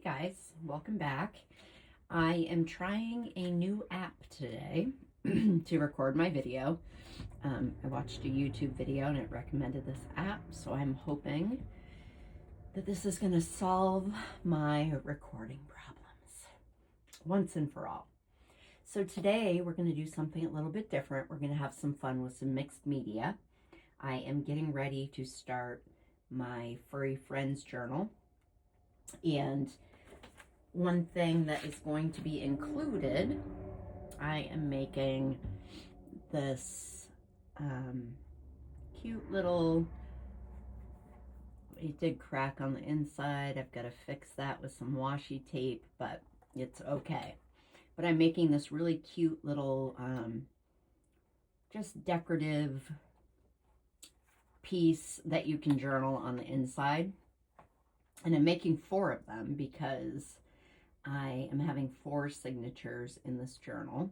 guys, welcome back. I am trying a new app today to record my video. I watched a YouTube video and it recommended this app, so I'm hoping that this is going to solve my recording problems once and for all. So today we're going to do something a little bit different. We're going to have some fun with some mixed media. I am getting ready to start my Furry Friends journal. And one thing that is going to be included, I am making this cute little, it did crack on the inside. I've got to fix that with some washi tape, but it's okay. But I'm making this really cute little, just decorative piece that you can journal on the inside. And I'm making 4 of them because I am having 4 signatures in this journal,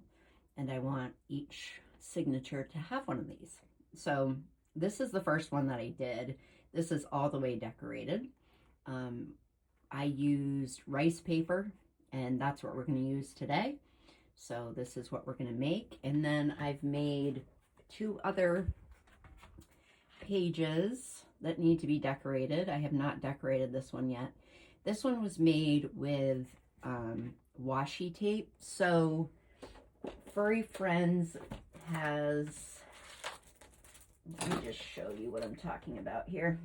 and I want each signature to have one of these. So this is the first one that I did. This is all the way decorated. I used rice paper, and that's what we're going to use today. So this is what we're going to make. And then I've made 2 other pages that need to be decorated. I have not decorated this one yet. This one was made with washi tape. So Furry Friends has, let me just show you what I'm talking about here.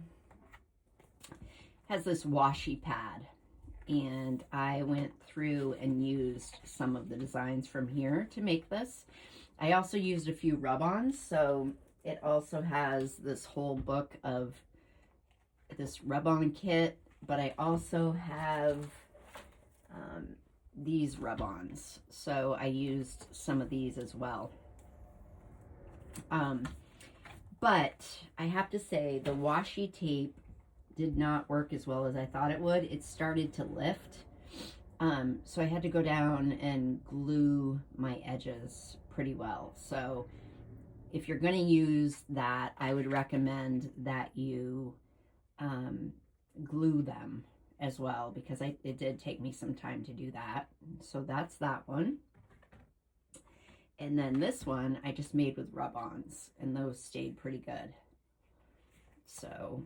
Has this washi pad, and I went through and used some of the designs from here to make this. I also used a few rub-ons, so it also has this whole book of this rub-on kit, but I also have these rub-ons, so I used some of these as well. But I have to say the washi tape did not work as well as I thought it would. It started to lift, so I had to go down and glue my edges pretty well. So if you're going to use that, I would recommend that you glue them as well, because it did take me some time to do that. So that's that one. And then this one I just made with rub-ons, and those stayed pretty good. So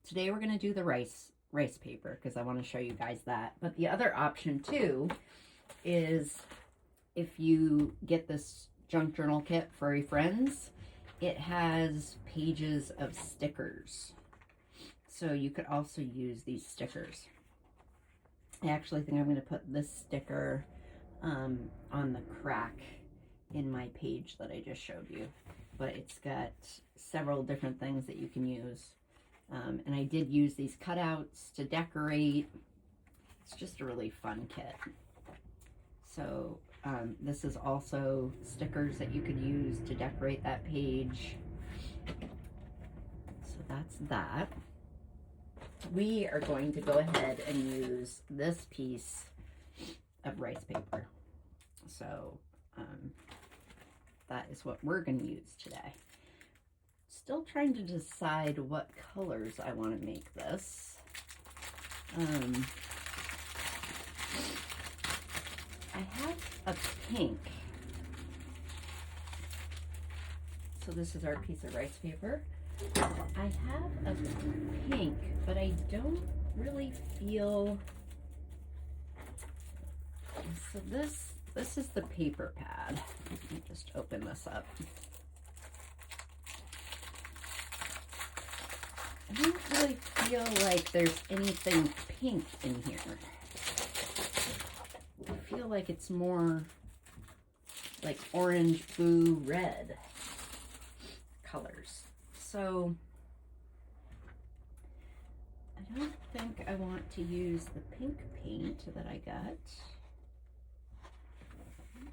today we're going to do the rice paper because I want to show you guys that. But the other option too is, if you get this junk journal kit, Furry Friends, it has pages of stickers. So you could also use these stickers. I actually think I'm going to put this sticker on the crack in my page that I just showed you. But it's got several different things that you can use. And I did use these cutouts to decorate. It's just a really fun kit. So this is also stickers that you could use to decorate that page. So that's that. We are going to go ahead and use this piece of rice paper. So that is what we're going to use today. Still trying to decide what colors I want to make this. I have a pink. So this is our piece of rice paper. I have a pink, but I don't really feel, so this is the paper pad. Let me just open this up. I don't really feel like there's anything pink in here. I feel like it's more like orange, blue, red colors. So I don't think I want to use the pink paint that I got.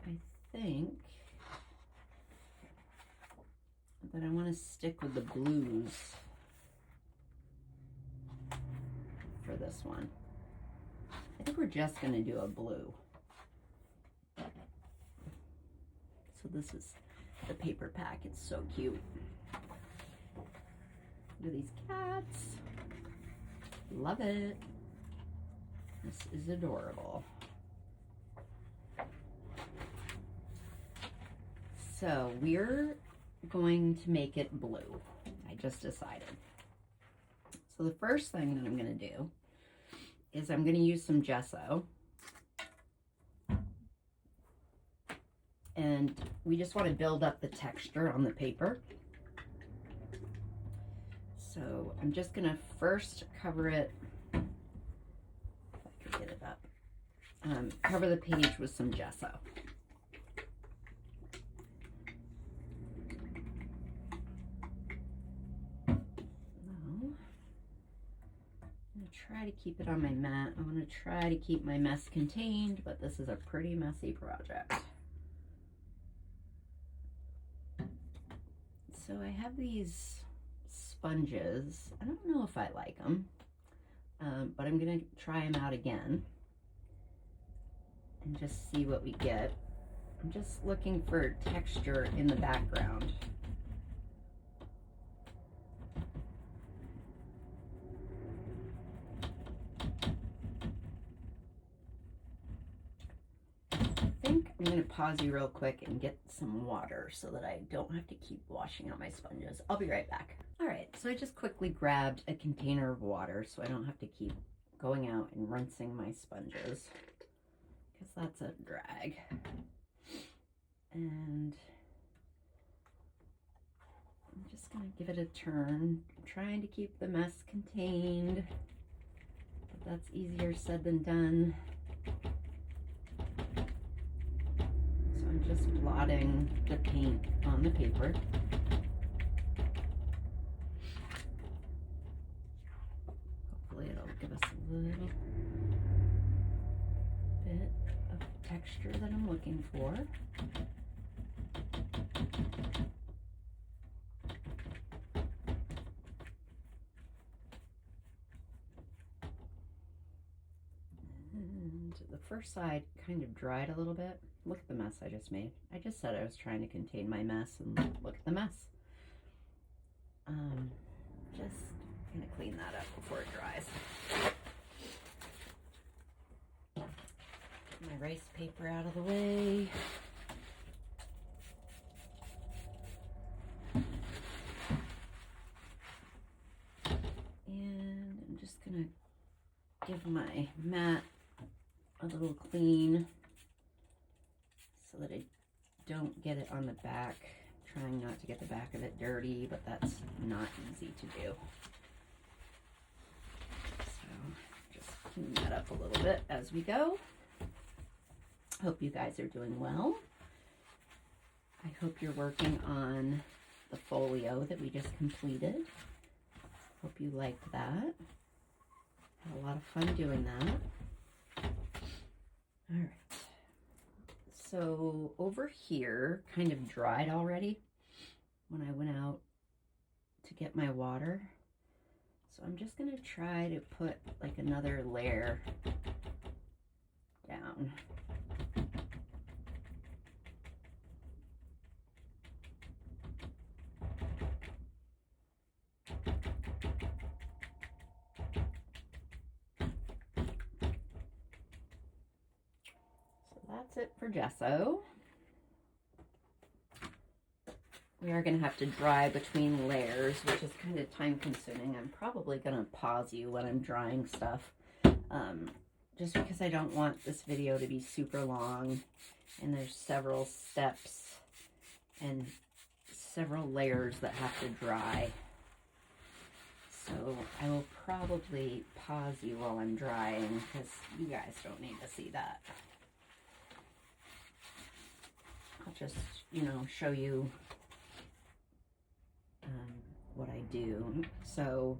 I think that I want to stick with the blues for this one. I think we're just going to do a blue. So this is the paper pack. It's so cute. Look at these cats. Love it. This is adorable. So we're going to make it blue. I just decided. So the first thing that I'm going to do is I'm going to use some gesso. And we just want to build up the texture on the paper. So I'm just going to first cover it, if I could get it up, cover the page with some gesso. Try to keep it on my mat. I want to try to keep my mess contained, but this is a pretty messy project. So I have these sponges. I don't know if I like them, but I'm going to try them out again and just see what we get. I'm just looking for texture in the background. I'm going to pause you real quick and get some water so that I don't have to keep washing out my sponges. I'll be right back. All right, so I just quickly grabbed a container of water so I don't have to keep going out and rinsing my sponges, because that's a drag. And I'm just going to give it a turn. I'm trying to keep the mess contained, but that's easier said than done. I'm just blotting the paint on the paper. Hopefully it'll give us a little bit of texture that I'm looking for. And the first side kind of dried a little bit. Look at the mess I just made. I just said I was trying to contain my mess, and look at the mess. Just gonna clean that up before it dries. Get my rice paper out of the way. And I'm just gonna give my mat a little clean so that I don't get it on the back. I'm trying not to get the back of it dirty, but that's not easy to do. So just clean that up a little bit as we go. Hope you guys are doing well. I hope you're working on the folio that we just completed. Hope you liked that. Had a lot of fun doing that. All right. So over here kind of dried already when I went out to get my water. So I'm just going to try to put like another layer down. That's it for gesso. We are going to have to dry between layers, which is kind of time consuming. I'm probably going to pause you when I'm drying stuff, just because I don't want this video to be super long, and there's several steps and several layers that have to dry. So I will probably pause you while I'm drying, because you guys don't need to see that. I'll just, show you what I do. So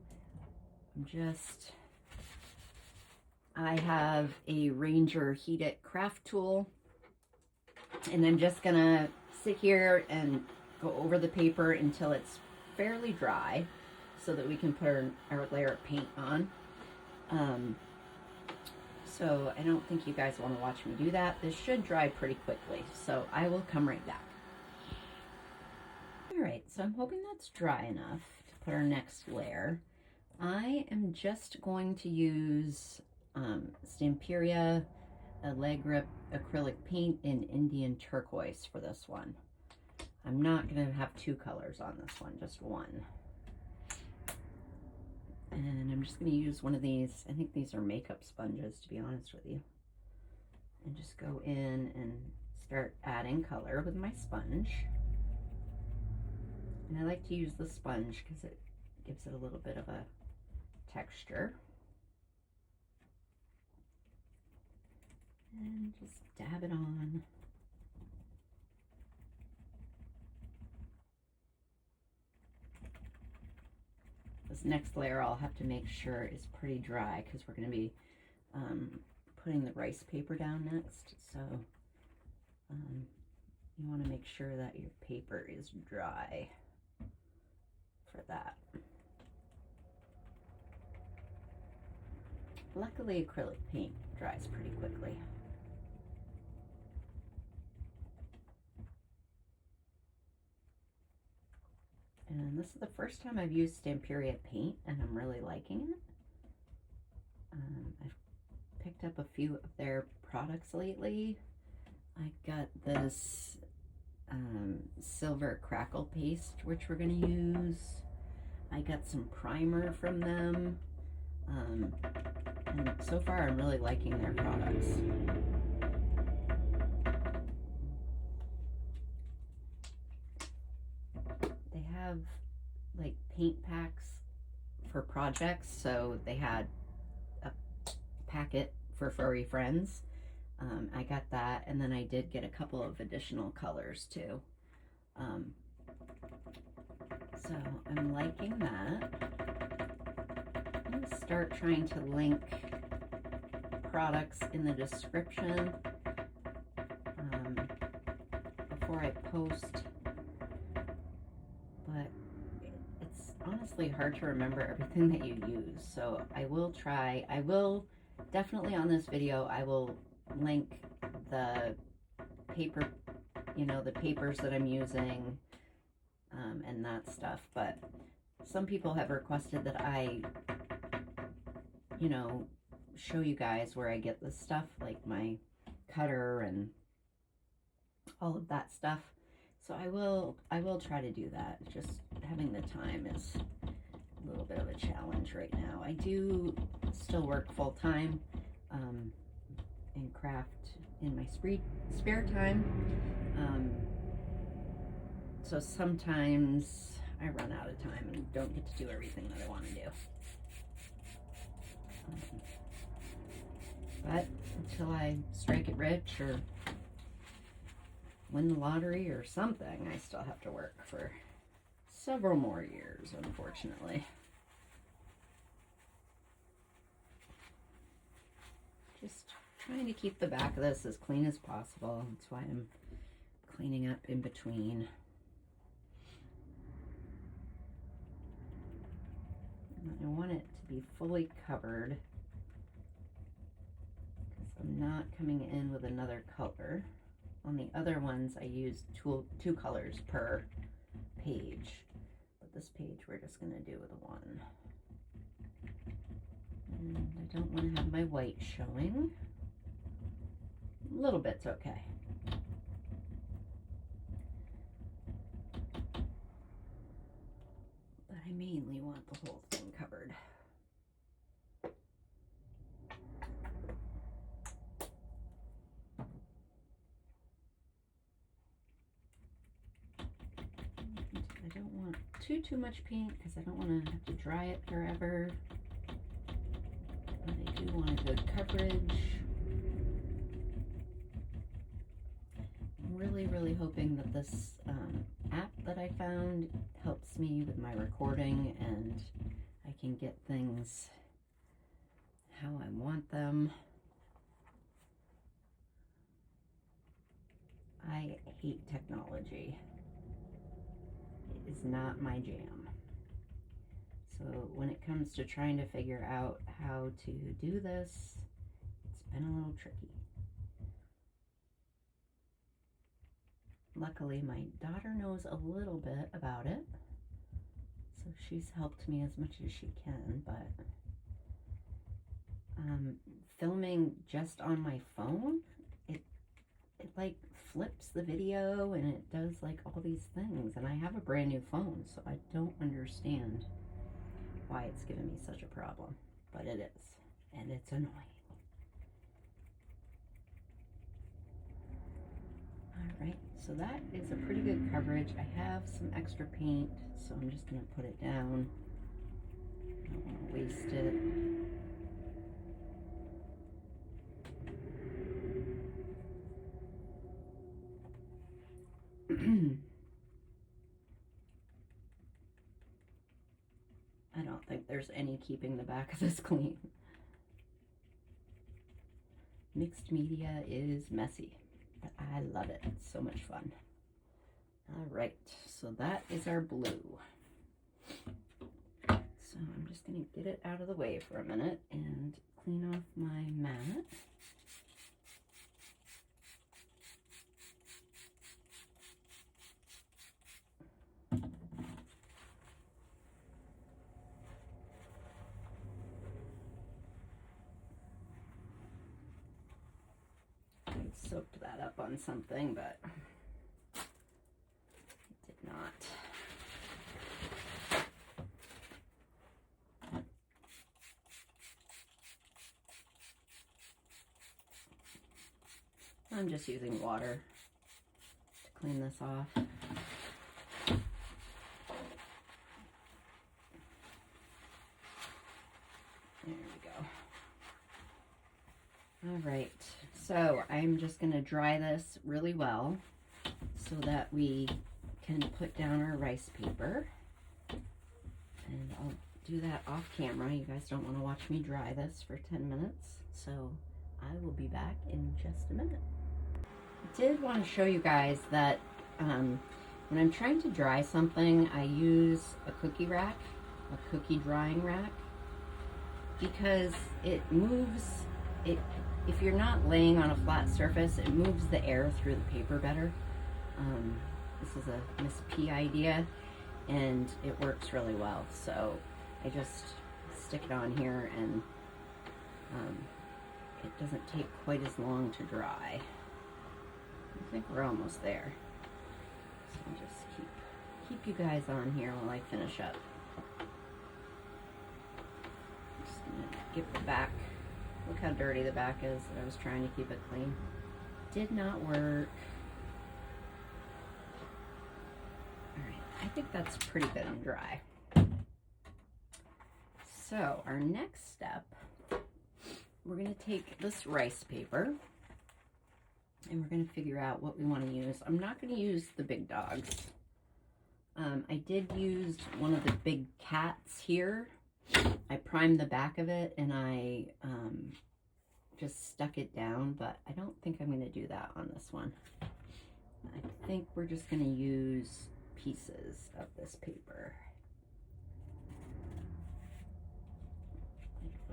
I have a Ranger Heat It craft tool, and I'm just gonna sit here and go over the paper until it's fairly dry so that we can put our layer of paint on. So I don't think you guys want to watch me do that. This should dry pretty quickly, so I will come right back. All right, so I'm hoping that's dry enough to put our next layer. I am just going to use Stamperia Allegra acrylic paint in Indian turquoise for this one. I'm not going to have two colors on this one, just one. And I'm just going to use one of these. I think these are makeup sponges, to be honest with you. And just go in and start adding color with my sponge. And I like to use the sponge because it gives it a little bit of a texture. And just dab it on. This next layer I'll have to make sure is pretty dry because we're going to be putting the rice paper down next. So you want to make sure that your paper is dry for that. Luckily, acrylic paint dries pretty quickly. And this is the first time I've used Stamperia paint, and I'm really liking it. I've picked up a few of their products lately. I got this silver crackle paste, which we're going to use. I got some primer from them. And so far I'm really liking their products. They have like paint packs for projects, so they had a packet for Furry Friends. I got that, and then I did get a couple of additional colors too. So I'm liking that. I'm going to start trying to link products in the description before I post, but it's honestly hard to remember everything that you use, so I will try. I will definitely on this video I will link the paper, you know, the papers that I'm using and that stuff, but some people have requested that I, you know, show you guys where I get this stuff, like my cutter and all of that stuff. So I will try to do that. Just having the time is a little bit of a challenge right now. I do still work full time and craft in my spare time. So sometimes I run out of time and don't get to do everything that I want to do. But until I strike it rich or win the lottery or something, I still have to work for several more years, unfortunately. Just trying to keep the back of this as clean as possible. That's why I'm cleaning up in between. I want it to be fully covered because I'm not coming in with another color. On the other ones, I used two colors per page, but this page we're just going to do with one. And I don't want to have my white showing. A little bit's okay. But I mainly want the whole thing covered. I don't want too much paint because I don't want to have to dry it forever. But I do want a good coverage. I'm really hoping that this app that I found helps me with my recording and I can get things how I want them. I hate technology. It is not my jam. So when it comes to trying to figure out how to do this, it's been a little tricky. Luckily, my daughter knows a little bit about it, so she's helped me as much as she can, but filming just on my phone, it like flips the video and it does like all these things, and I have a brand new phone, so I don't understand why it's giving me such a problem, but it is, and it's annoying. All right, so that is a pretty good coverage. I have some extra paint, so I'm just gonna put it down. I don't want to waste it. I don't think there's any keeping the back of this clean. Mixed media is messy, but I love it. It's so much fun. All right, so that is our blue. So I'm just going to get it out of the way for a minute and clean off my mat. I soaked that up on something, but it did not. I'm just using water to clean this off. There we go. All right, so I'm just going to dry this really well so that we can put down our rice paper. And I'll do that off camera. You guys don't want to watch me dry this for 10 minutes, so I will be back in just a minute. I did want to show you guys that when I'm trying to dry something, I use a cookie rack, a cookie drying rack, because it moves it. If you're not laying on a flat surface, it moves the air through the paper better. This is a Miss P idea, and it works really well. So I just stick it on here, and it doesn't take quite as long to dry. I think we're almost there. So I'll just keep you guys on here while I finish up. Just gonna get the back. Look how dirty the back is. I was trying to keep it clean. Did not work. Alright, I think that's pretty good and dry. So our next step, we're going to take this rice paper and we're going to figure out what we want to use. I'm not going to use the big dogs. I did use one of the big cats here. I primed the back of it and I just stuck it down, but I don't think I'm going to do that on this one. I think we're just going to use pieces of this paper.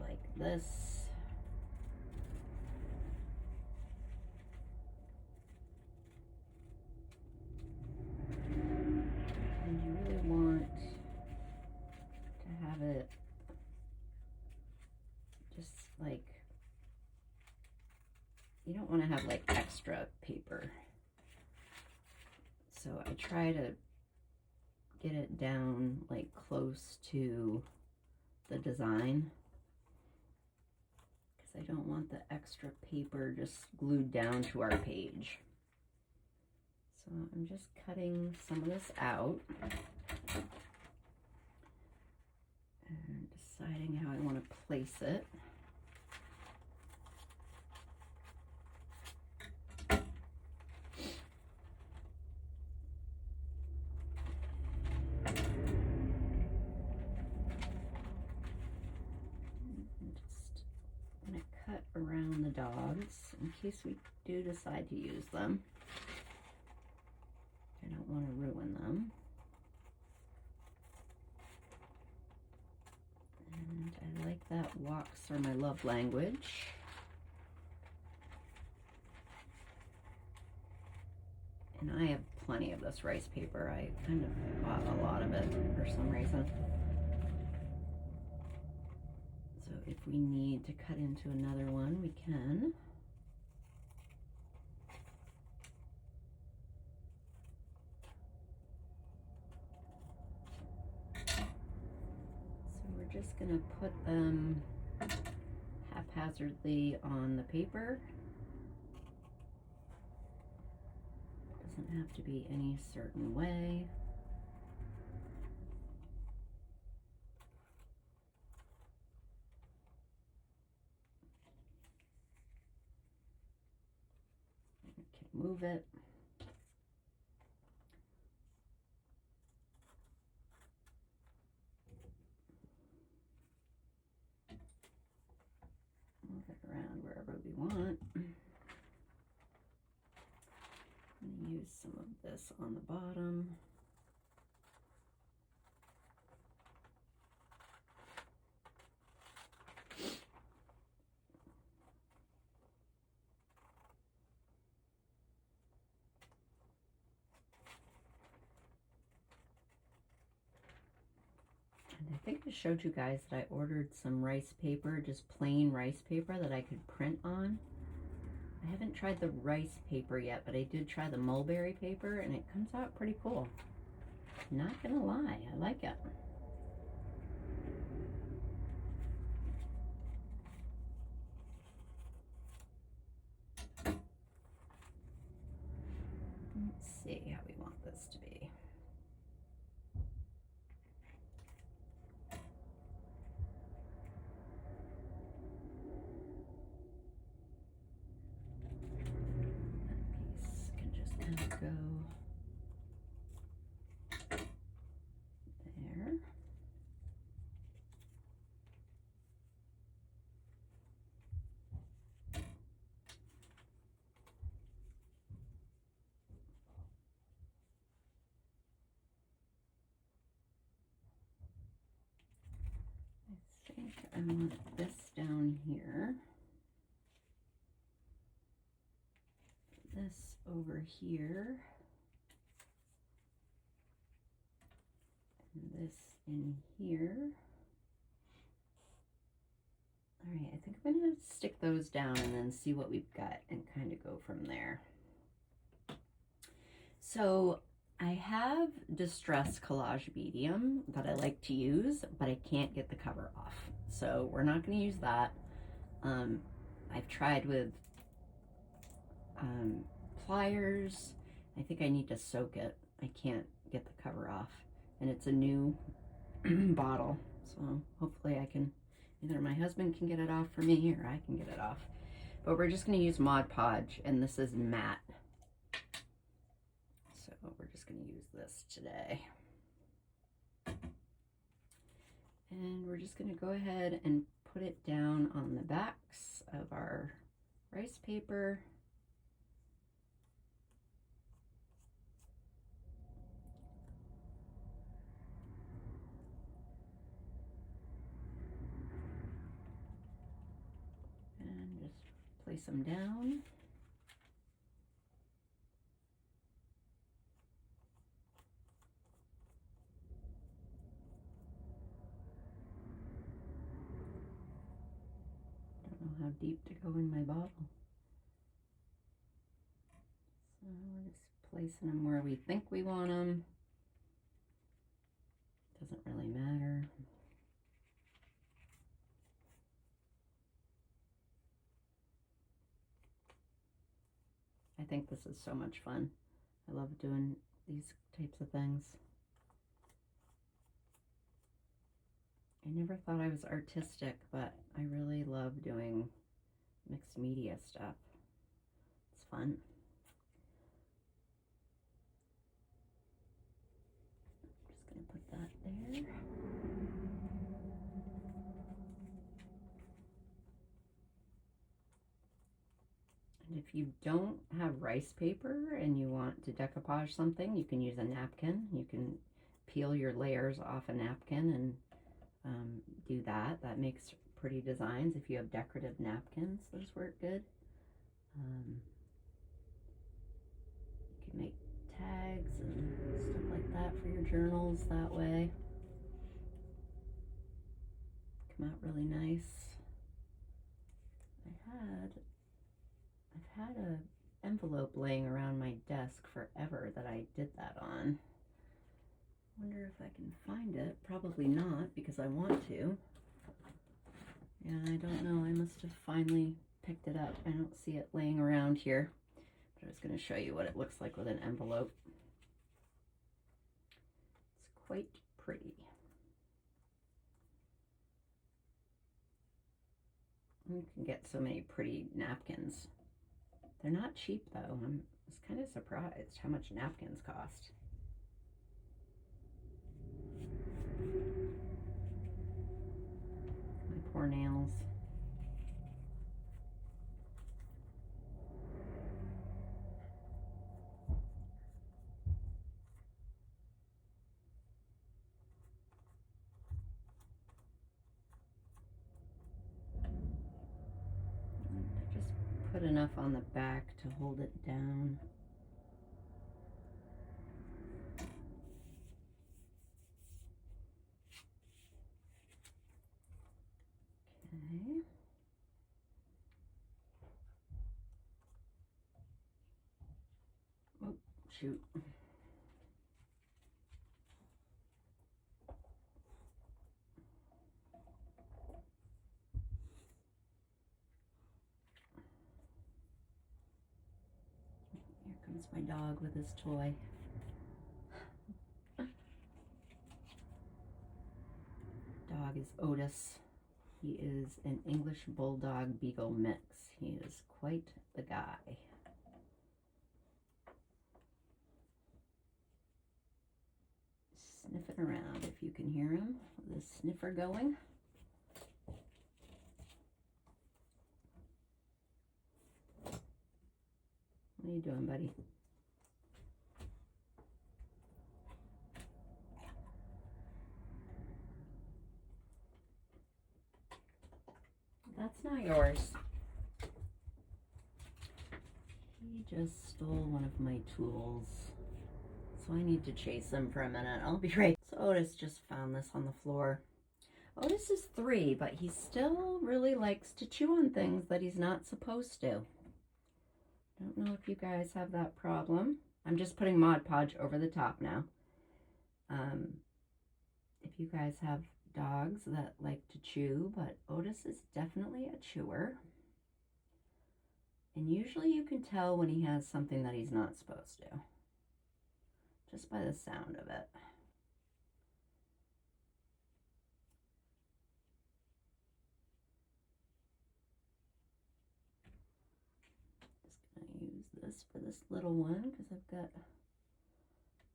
Like this. And you really want to have it just like, you don't want to have like extra paper. So I try to get it down like close to the design, because I don't want the extra paper just glued down to our page. So I'm just cutting some of this out and deciding how I want to place it. Around the dogs in case we do decide to use them. I don't want to ruin them. And I like that walks are my love language. And I have plenty of this rice paper. I kind of bought a lot of it for some reason. So if we need to cut into another one, we can. So we're just gonna put them haphazardly on the paper. Doesn't have to be any certain way. We can move it. Move it around wherever we want. I'm going to use some of this on the bottom. And I think I showed you guys that I ordered some rice paper, just plain rice paper that I could print on. I haven't tried the rice paper yet, but I did try the mulberry paper, and it comes out pretty cool. Not gonna lie, I like it. Let's see how we want this to be. That piece can just kind of go there. I think I want this down here. This over here. And this in here. All right, I think I'm going to stick those down and then see what we've got and kind of go from there. So I have Distress Collage Medium that I like to use, but I can't get the cover off. So we're not going to use that. I've tried with pliers. I think I need to soak it. I can't get the cover off. And it's a new bottle. So hopefully I can, either my husband can get it off for me or I can get it off. But we're just going to use Mod Podge, and this is matte. So we're just going to use this today. And we're just going to go ahead and put it down on the backs of our rice paper. And just place them down. How deep to go in my bottle. So we're just placing them where we think we want them. Doesn't really matter. I think this is so much fun. I love doing these types of things. I never thought I was artistic, but I really love doing mixed media stuff. It's fun. Just gonna put that there. And if you don't have rice paper and you want to decoupage something, you can use a napkin. You can peel your layers off a napkin and do that. That makes pretty designs. If you have decorative napkins, those work good. You can make tags and stuff like that for your journals that way. Come out really nice. I've had a envelope laying around my desk forever that I did that on. Wonder if I can find it. Probably not, because I want to. Yeah, I don't know. I must have finally picked it up. I don't see it laying around here. But I was going to show you what it looks like with an envelope. It's quite pretty. You can get so many pretty napkins. They're not cheap though. I was kind of surprised how much napkins cost. My poor nails. I just put enough on the back to hold it down. Okay. Oh, shoot. Here comes my dog with his toy. Dog is Otis. He is an English Bulldog Beagle mix. He is quite the guy. Sniffing around, if you can hear him. The sniffer going. What are you doing, buddy? That's not yours. He just stole one of my tools. So I need to chase him for a minute. I'll be right. So Otis just found this on the floor. Otis is 3, but he still really likes to chew on things that he's not supposed to. Don't know if you guys have that problem. I'm just putting Mod Podge over the top now. If you guys have dogs that like to chew, but Otis is definitely a chewer. And usually you can tell when he has something that he's not supposed to, just by the sound of it. Just gonna use this for this little one because I've got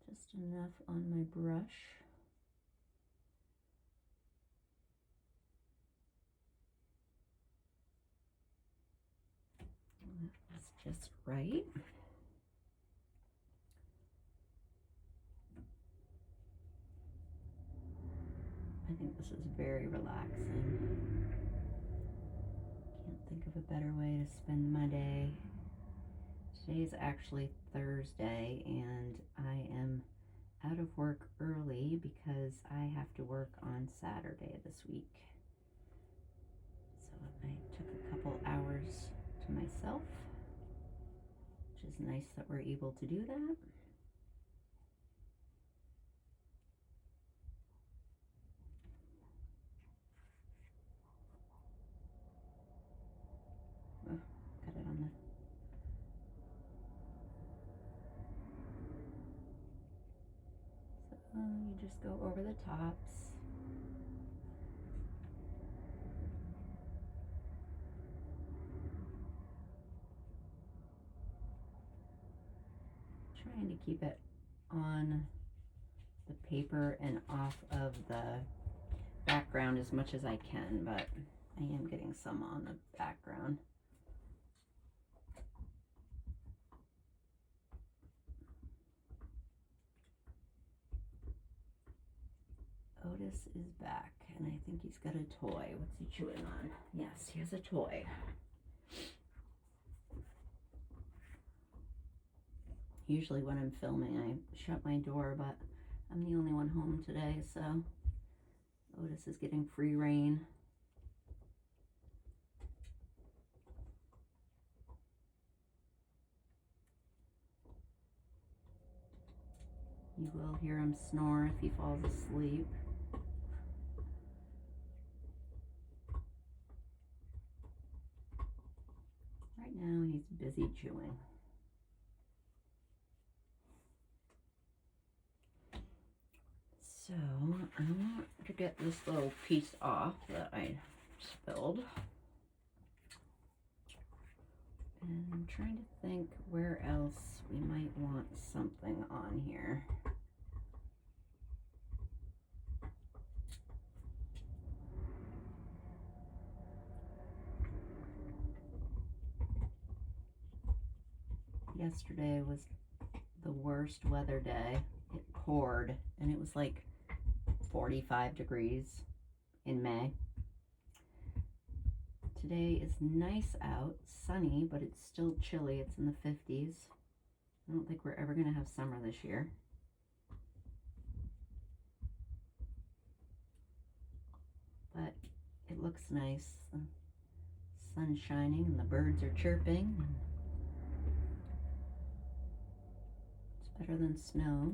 just enough on my brush. That's just right. I think this is very relaxing. Can't think of a better way to spend my day. Today's actually Thursday and I am out of work early because I have to work on Saturday this week. So I took a couple hours to myself, which is nice that we're able to do that. Oh, got it on the... So you just go over the tops. Trying to keep it on the paper and off of the background as much as I can, but I am getting some on the background. Otis is back, and I think he's got a toy. What's he chewing on? Yes, he has a toy. Usually when I'm filming, I shut my door, but I'm the only one home today, so Otis is getting free reign. You will hear him snore if he falls asleep. Right now he's busy chewing. So I want to get this little piece off that I spilled. And I'm trying to think where else we might want something on here. Yesterday was the worst weather day. It poured and it was like 45 degrees in May. Today is nice out, sunny, but it's still chilly. It's in the 50s. I don't think we're ever going to have summer this year. But it looks nice. The sun's shining and the birds are chirping. It's better than snow.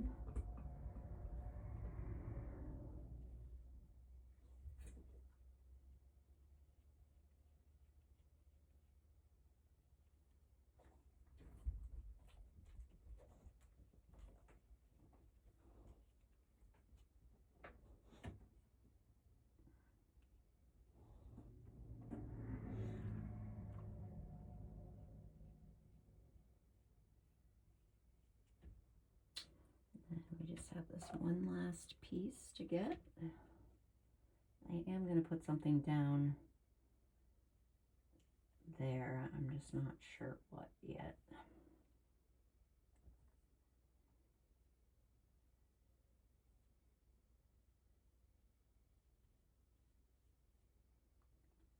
We just have this one last piece to get. I am going to put something down there. I'm just not sure what yet.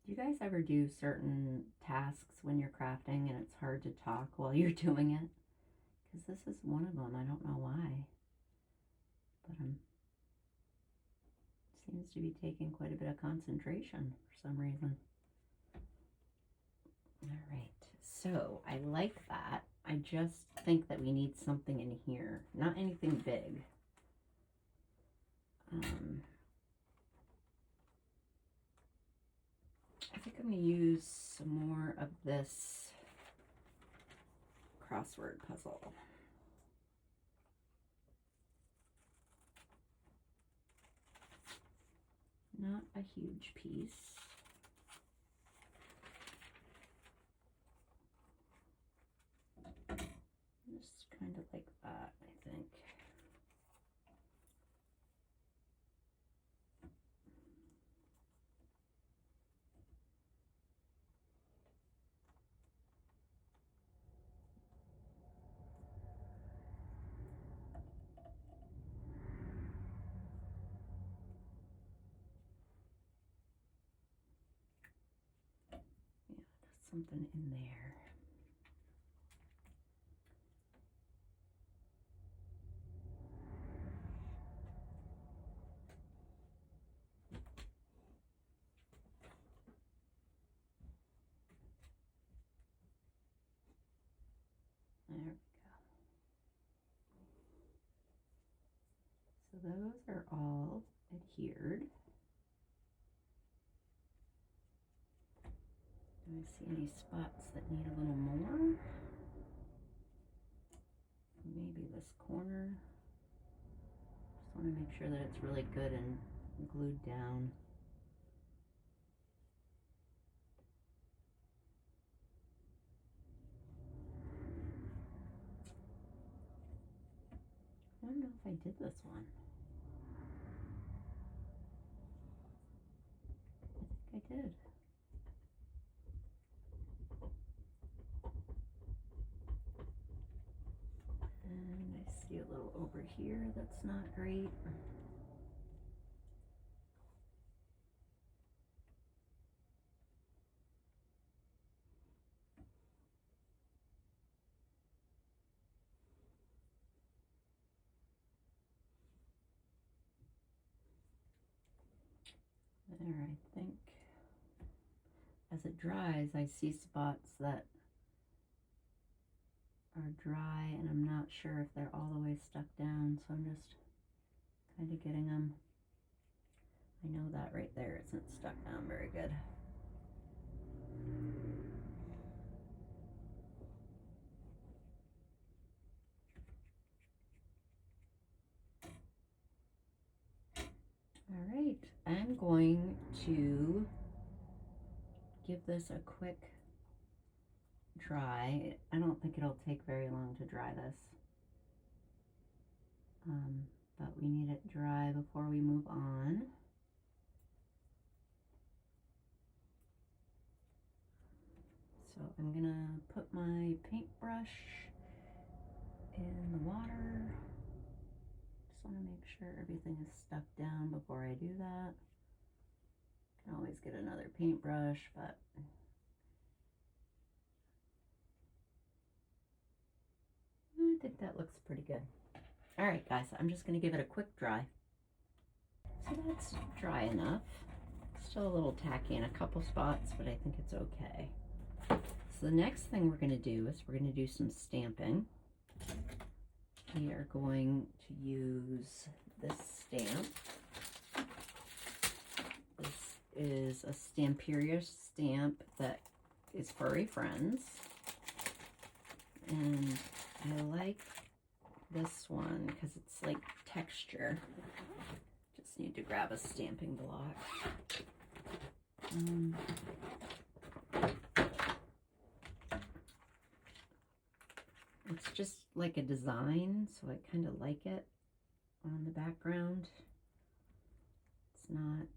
Do you guys ever do certain tasks when you're crafting and it's hard to talk while you're doing it? Because this is one of them. I don't know why. But seems to be taking quite a bit of concentration for some reason. All right, so I like that. I just think that we need something in here, not anything big. I think I'm going to use some more of this crossword puzzle. Not a huge piece. Just kind of like that, I think. Something in there. There we go. So those are all adhered. Do I see any spots that need a little more? Maybe this corner. Just want to make sure that it's really good and glued down. I don't know if I did this one. I think I did. And I see a little over here that's not great. There, I think as it dries, I see spots that are dry, and I'm not sure if they're all the way stuck down, so I'm just kind of getting them. I know that right there isn't stuck down very good. All right, I'm going to give this a quick dry. I don't think it'll take very long to dry this, but we need it dry before we move on. So I'm gonna put my paintbrush in the water. Just want to make sure everything is stuck down before I do that. Can always get another paintbrush, but I think that looks pretty good. All right, guys, I'm just going to give it a quick dry. So that's dry enough. Still a little tacky in a couple spots, but I think it's okay. So the next thing we're going to do is we're going to do some stamping. We are going to use this stamp. This is a Stamperia stamp that is Furry Friends. And I like this one because it's like texture. Just need to grab a stamping block. It's just like a design, so I kind of like it on the background. It's not...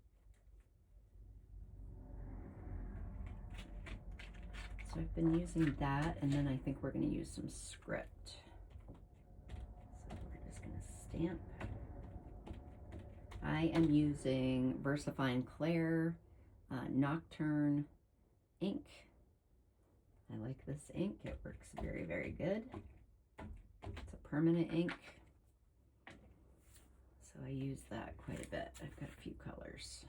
So I've been using that, and then I think we're going to use some script. So we're just going to stamp. I am using VersaFine Clair Nocturne ink. I like this ink. It works very, very good. It's a permanent ink, so I use that quite a bit. I've got a few colors.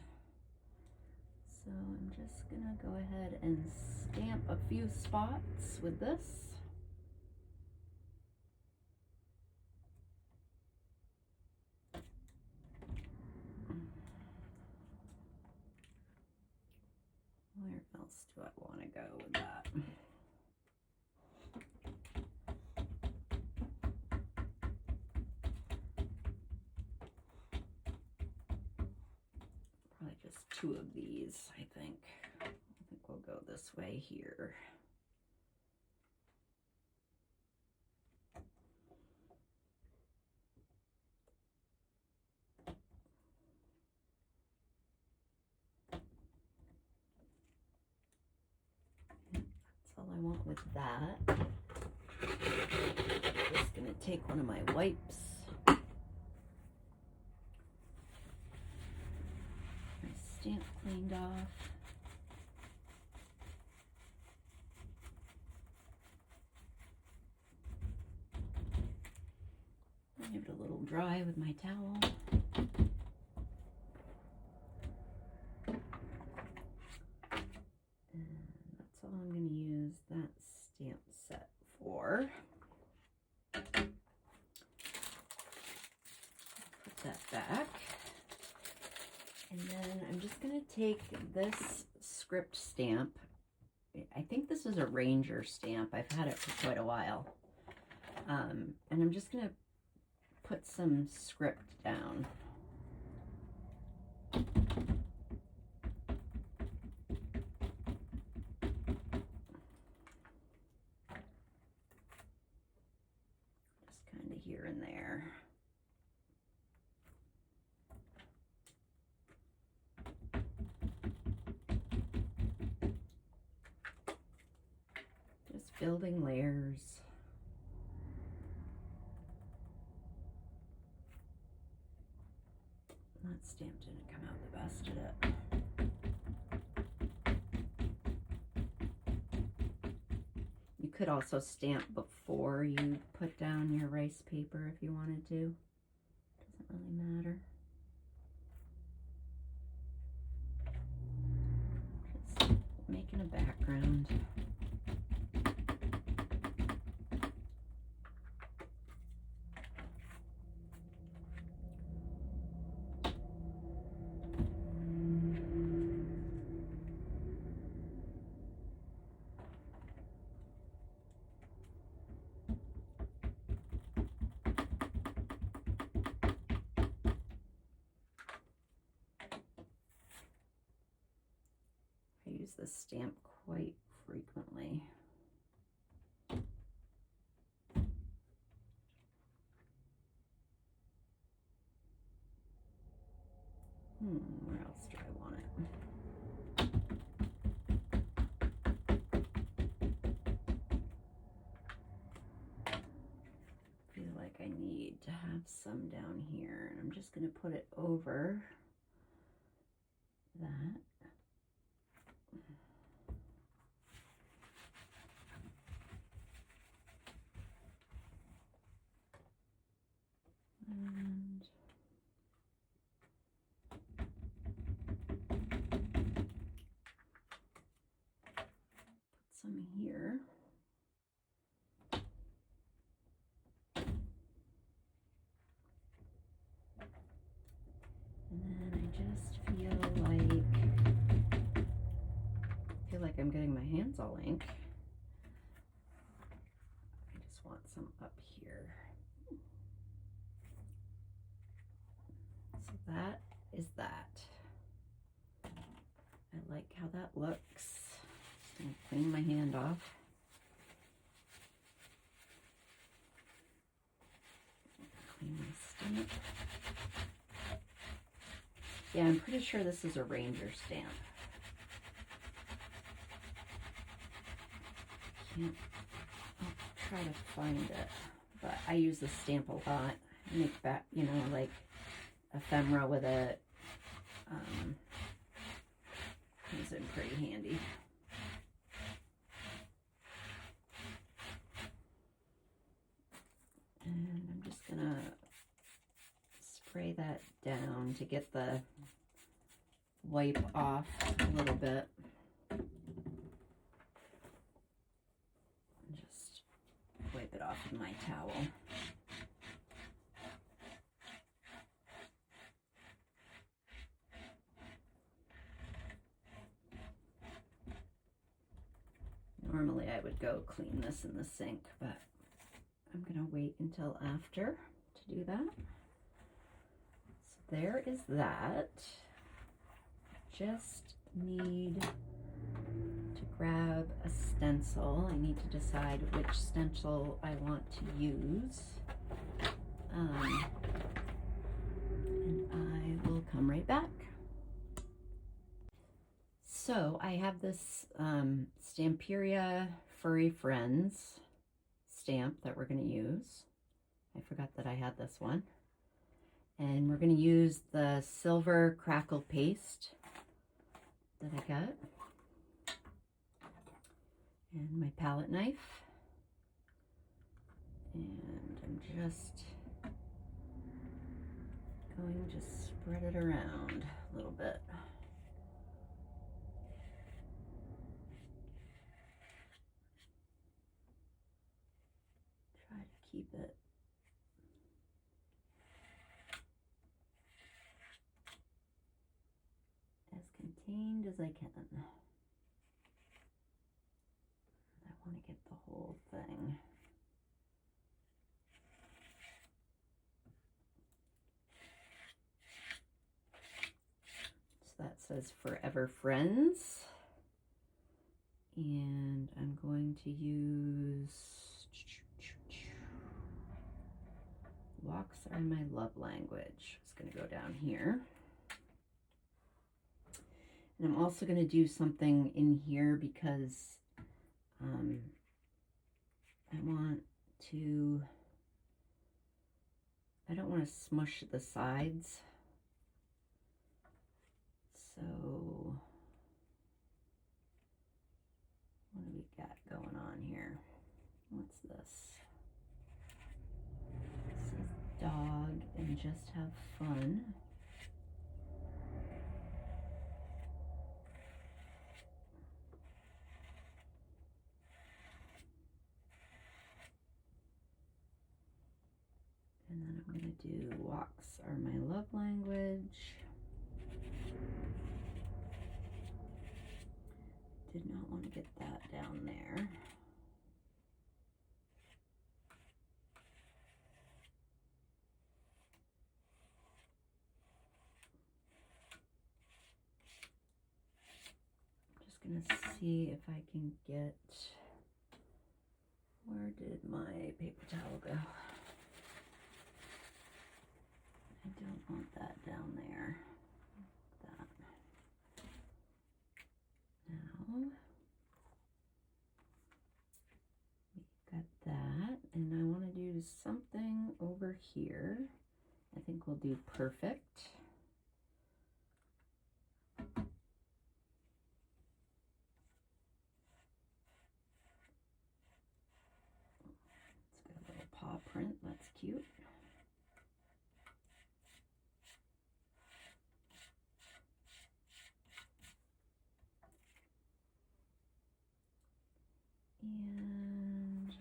So I'm just gonna go ahead and stamp a few spots with this. Where else do I want to go with that? Probably just two of these, I think. I think we'll go this way here. That's all I want with that. I'm just gonna take one of my wipes. My stamp cleaned off. Give it a little dry with my towel. And that's all I'm going to use that stamp set for. Put that back. And then I'm just going to take this script stamp. I think this is a Ranger stamp. I've had it for quite a while. And I'm just going to put some script down. Just kind of here and there. Just building layers. That stamp didn't come out the best, did it? You could also stamp before you put down your rice paper if you wanted to. Doesn't really matter. Just making a background. this stamp quite frequently. Where else do I want it? I feel like I need to have some down here, and I'm just going to put it over that. And put some here. And then I just feel like I'm getting my hands all ink. I just want some up here. So that is that. I like how that looks. Just gonna clean my hand off. Clean my stamp. Yeah, I'm pretty sure this is a Ranger stamp. I'll try to find it, but I use this stamp a lot. I make back, you know, like ephemera with it. Comes in pretty handy. And I'm just gonna spray that down to get the wipe off a little bit. Just wipe it off with my towel. Normally I would go clean this in the sink, but I'm gonna wait until after to do that. So there is that. Just need to grab a stencil. I need to decide which stencil I want to use. And I will come right back. So I have this Stamperia Furry Friends stamp that we're going to use. I forgot that I had this one. And we're going to use the silver crackle paste that I got. And my palette knife. And I'm just going to spread it around a little bit. Try to keep it as contained as I can. I want to get the whole thing. So that says Forever Friends. And I'm going to use Walks Are My Love Language. It's going to go down here. And I'm also going to do something in here because I don't want to smush the sides. So what do we got going on here? What's this? It says dog and just have fun. And then I'm going to do Walks Are My Love Language. Did not want to get that down there. gonna see if I can get, where did my paper towel go? I don't want that down there. That. Now, we've got that, and I want to do something over here. I think we'll do perfect. Paw print, that's cute. And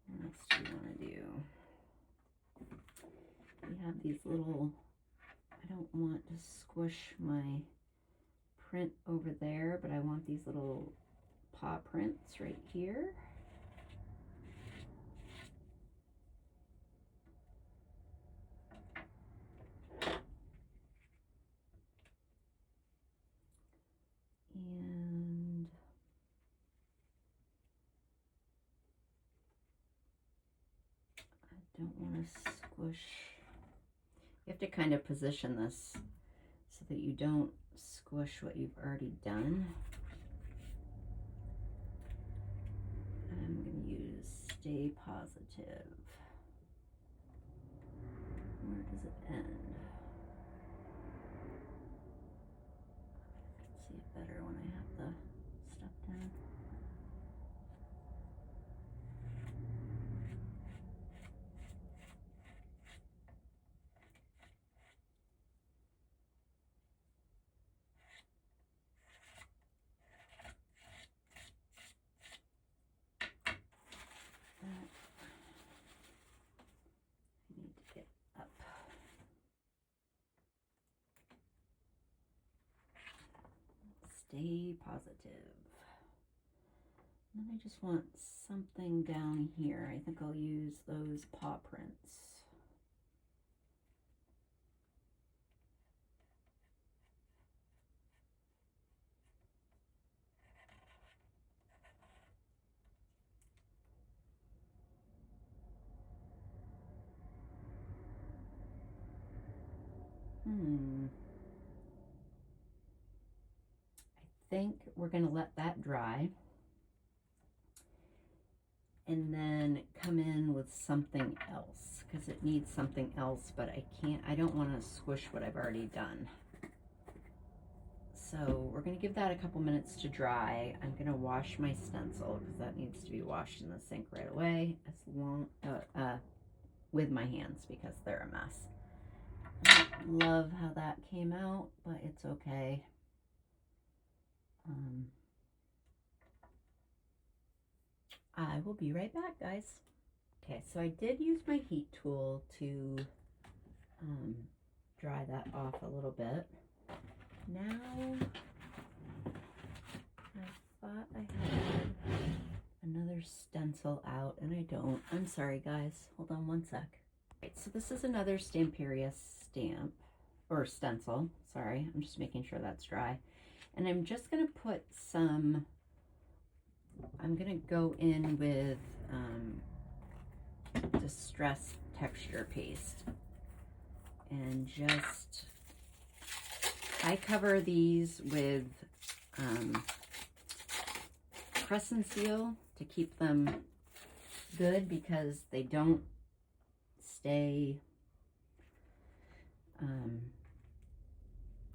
what else do you want to do? We have these little, I don't want to squish my print over there, but I want these little paw prints right here. And I don't want to squish. You have to kind of position this so that you don't squish what you've already done. I'm going to use Stay Positive. Where does it end? I can see it better when I have the stuff down. I need to get up. Stay positive. And then I just want something down here. I think I'll use those paw prints. I think we're going to let that dry and then come in with something else because it needs something else, but I don't want to squish what I've already done. So we're going to give that a couple minutes to dry. I'm going to wash my stencil because that needs to be washed in the sink right away, as long with my hands because they're a mess. I don't love how that came out, but it's okay. I will be right back, guys. Okay, so I did use my heat tool to dry that off a little bit. Now, I thought I had another stencil out, and I don't. I'm sorry, guys. Hold on one sec. Right, so this is another Stamperia stamp, or stencil. Sorry, I'm just making sure that's dry. And I'm just going to put some, I'm going to go in with Distress Texture Paste. And just, I cover these with Press and Seal to keep them good because they don't stay,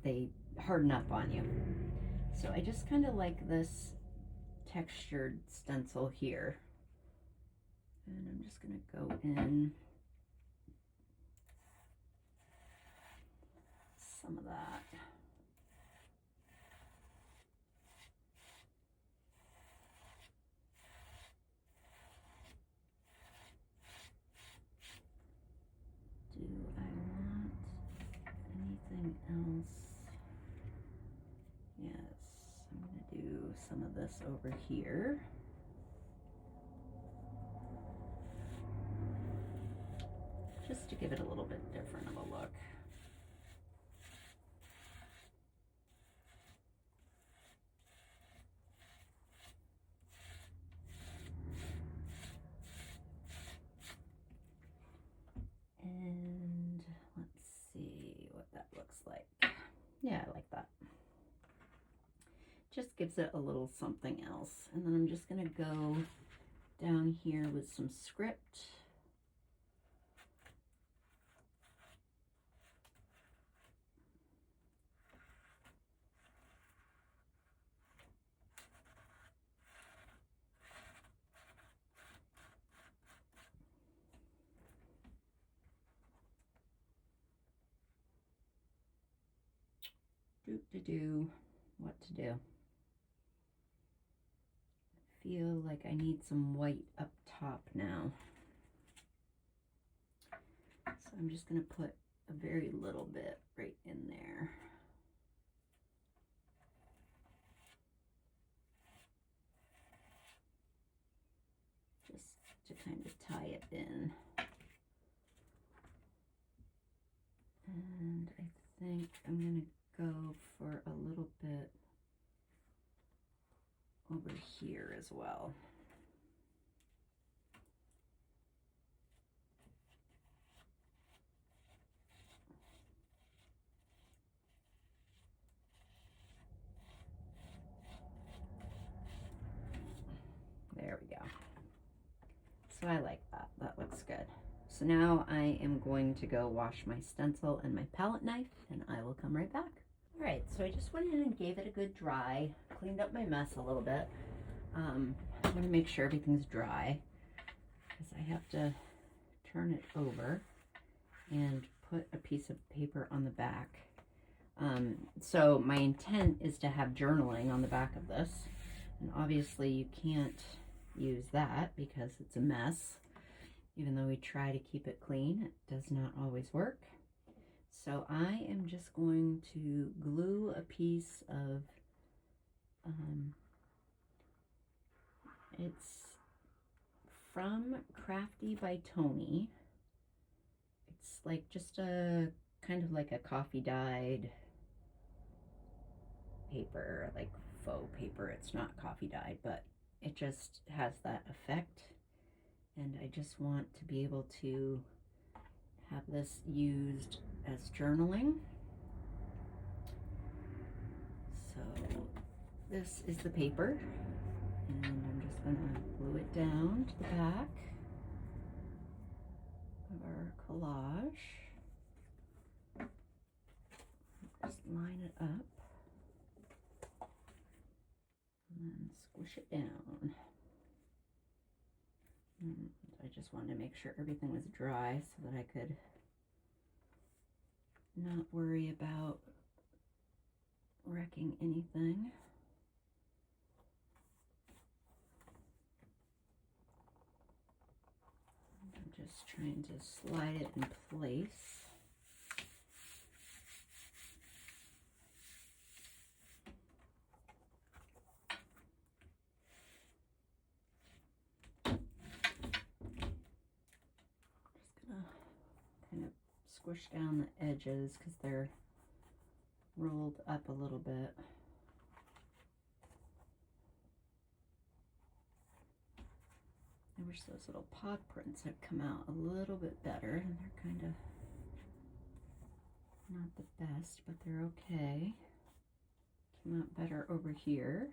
they harden up on you. So I just kind of like this textured stencil here. And I'm just going to go in some of that. Do I want anything else? Yes, I'm going to do some of this over here. Just to give it a little bit different of a look. Yeah, I like that. Just gives it a little something else. And then I'm just going to go down here with some script. What to do. I feel like I need some white up top now. So I'm just going to put a very little bit right in there. Just to kind of tie it in. And I think I'm going to go for a little bit over here as well. There we go. So I like that. That looks good. So now I am going to go wash my stencil and my palette knife, and I will come right back. All right, so I just went in and gave it a good dry, cleaned up my mess a little bit. I want to make sure everything's dry because I have to turn it over and put a piece of paper on the back. So my intent is to have journaling on the back of this, and obviously you can't use that because it's a mess. Even though we try to keep it clean, it does not always work. So I am just going to glue a piece of, it's from Crafty by Tony. It's like just a kind of like a coffee dyed paper, like faux paper. It's not coffee dyed, but it just has that effect. And I just want to be able to have this used as journaling. So this is the paper, and I'm just going to glue it down to the back of our collage. Just line it up and then squish it down. And I just wanted to make sure everything was dry so that I could not worry about wrecking anything. I'm just trying to slide it in place. Kind of squish down the edges because they're rolled up a little bit. I wish those little paw prints had come out a little bit better, and they're kind of not the best, but they're okay. Came out better over here.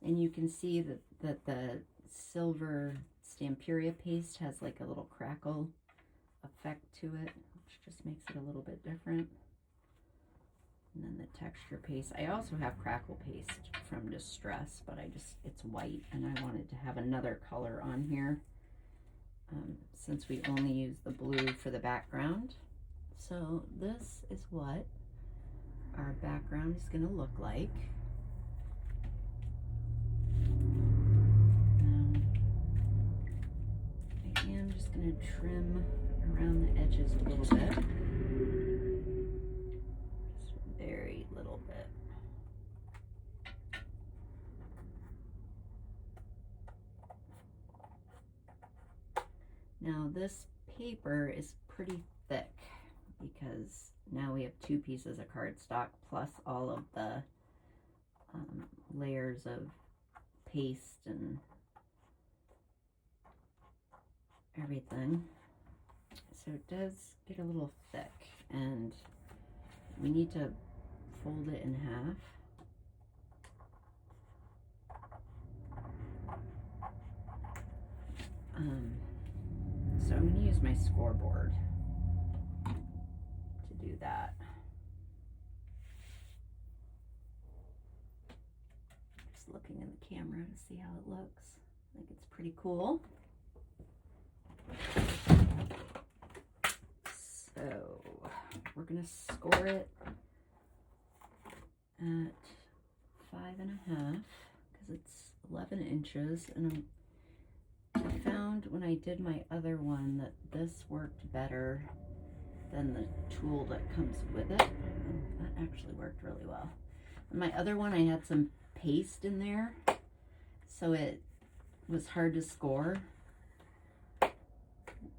And you can see that the silver Stamperia paste has like a little crackle effect to it, which just makes it a little bit different. And then the texture paste. I also have crackle paste from Distress, but it's white, and I wanted to have another color on here since we only use the blue for the background. So this is what our background is going to look like. I am just going to trim around the edges a little bit. Just a very little bit. Now this paper is pretty thick because now we have 2 pieces of cardstock plus all of the layers of paste and everything. So it does get a little thick, and we need to fold it in half. So I'm going to use my scoreboard to do that. Just looking in the camera to see how it looks. I think it's pretty cool. So we're going to score it at 5.5 because it's 11 inches, and I found when I did my other one that this worked better than the tool that comes with it. And that actually worked really well. And my other one, I had some paste in there, so it was hard to score.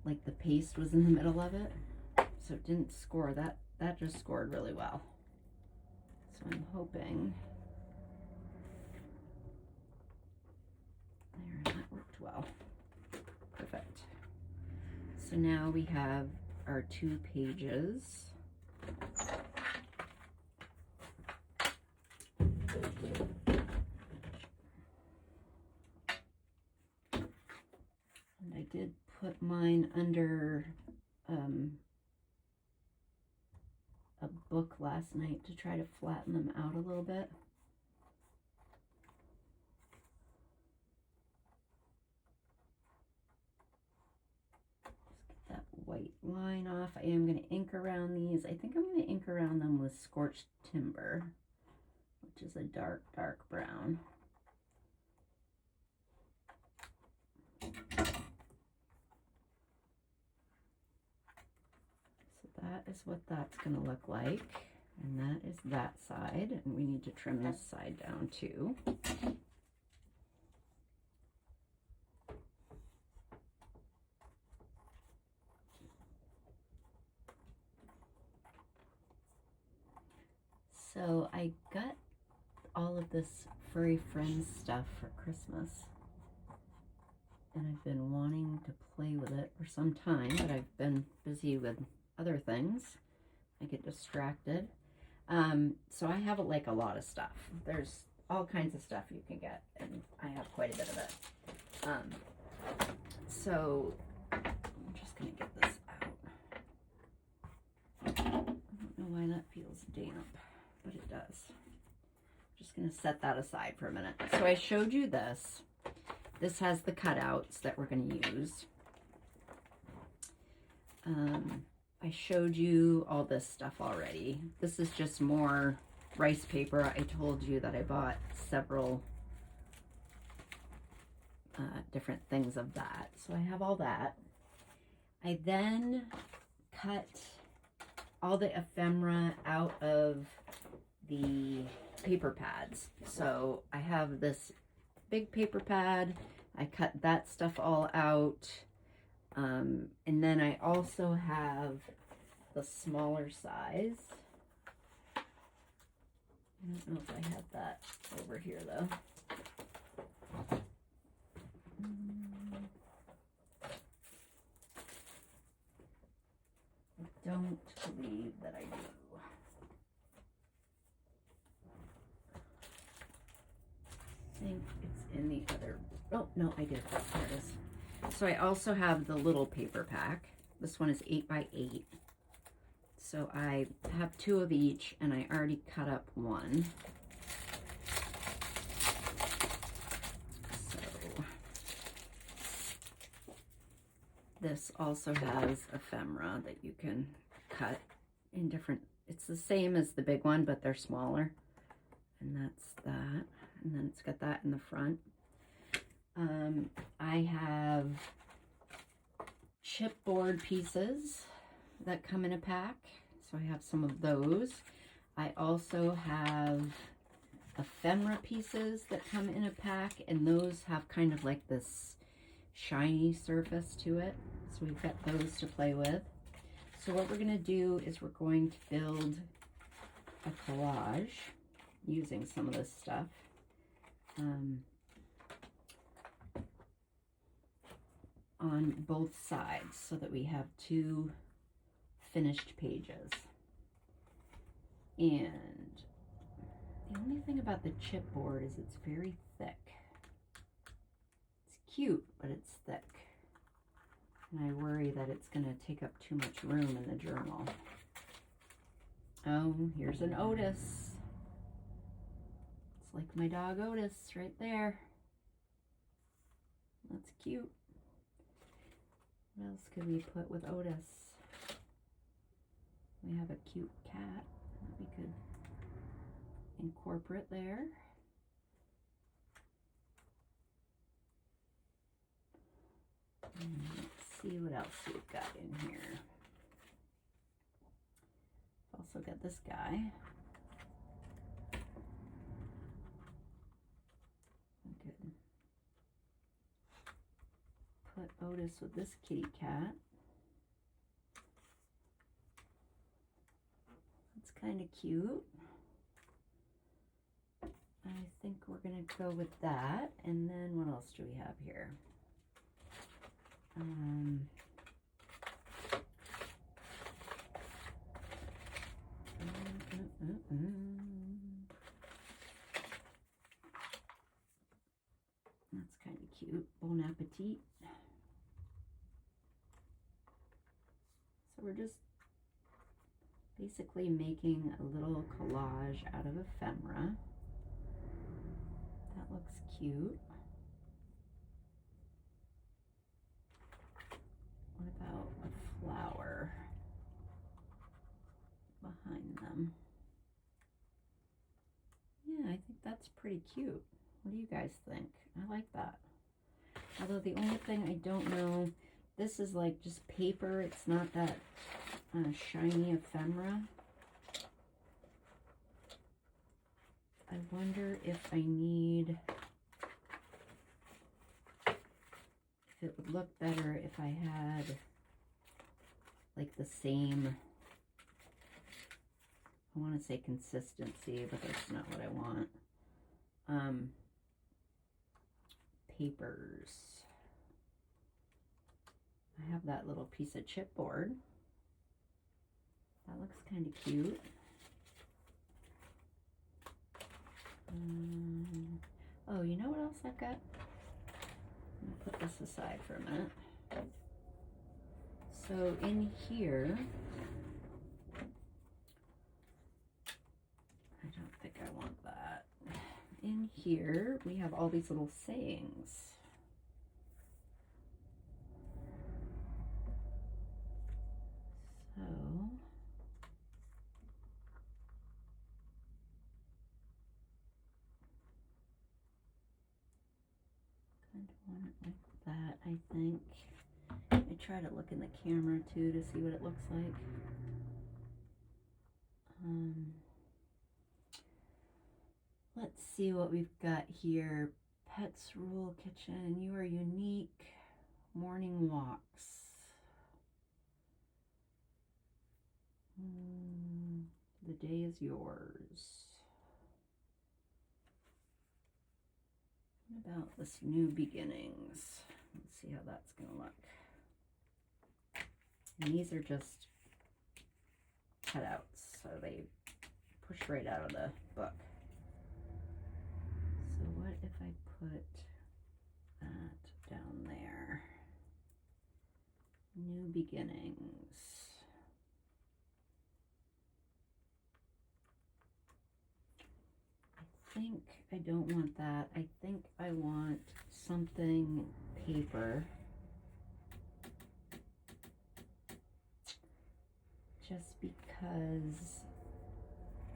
Like the paste was in the middle of it, so it didn't score. That just scored really well. So I'm hoping there, that worked well. Perfect. So now we have our 2 pages. And I did put mine under a book last night to try to flatten them out a little bit. Just get that white line off. I am going to ink around these. I think I'm going to ink around them with scorched timber, which is a dark, dark brown. That is what that's going to look like, and that is that side, and we need to trim this side down too. So I got all of this Furry Friends stuff for Christmas, and I've been wanting to play with it for some time, but I've been busy with other things. I get distracted. So I have like a lot of stuff. There's all kinds of stuff you can get, and I have quite a bit of it. So I'm just gonna get this out. I don't know why that feels damp, but it does. I'm just gonna set that aside for a minute. So I showed you this. This has the cutouts that we're gonna use. I showed you all this stuff already. This is just more rice paper. I told you that I bought several different things of that. So I have all that. I then cut all the ephemera out of the paper pads. So I have this big paper pad. I cut that stuff all out. And then I also have the smaller size. I don't know if I have that over here though. I don't believe that I do. I think it's in the other, oh no, I did, there it is. So I also have the little paper pack. This one is 8 by 8. So I have 2 of each, and I already cut up one. So this also has ephemera that you can cut in different, it's the same as the big one, but they're smaller. And that's that. And then it's got that in the front. I have chipboard pieces that come in a pack, so I have some of those. I also have ephemera pieces that come in a pack, and those have kind of like this shiny surface to it, so we've got those to play with. So what we're going to do is we're going to build a collage using some of this stuff. On both sides so that we have 2 finished pages. And the only thing about the chipboard is it's very thick. It's cute, but it's thick. And I worry that it's going to take up too much room in the journal. Oh, here's an Otis. It's like my dog Otis right there. That's cute. What else could we put with Otis? We have a cute cat that we could incorporate there. And let's see what else we've got in here. Also got this guy. Good. Put Otis with this kitty cat. It's kind of cute. I think we're gonna go with that. And then what else do we have here? That's kind of cute. Bon appetit. So we're just basically making a little collage out of ephemera. That looks cute. What about a flower behind them? Yeah, I think that's pretty cute. What do you guys think? I like that. Although the only thing I don't know, this is like just paper. It's not that shiny ephemera. I wonder if I need, if it would look better if I had like the same, I want to say consistency, but that's not what I want. Papers. I have that little piece of chipboard. That looks kind of cute. Oh, you know what else I've got? I'm gonna put this aside for a minute. So in here, I don't think I want that. In here, we have all these little sayings. So, kind of want it like that, I think. I try to look in the camera too to see what it looks like. Let's see what we've got here. Pets Rule Kitchen. You are unique. Morning walks. The day is yours. What about this new beginnings? Let's see how that's going to look. And these are just cutouts, so they push right out of the book. So what if I put that down there? New beginnings. I think I don't want that. I think I want something paper. Just because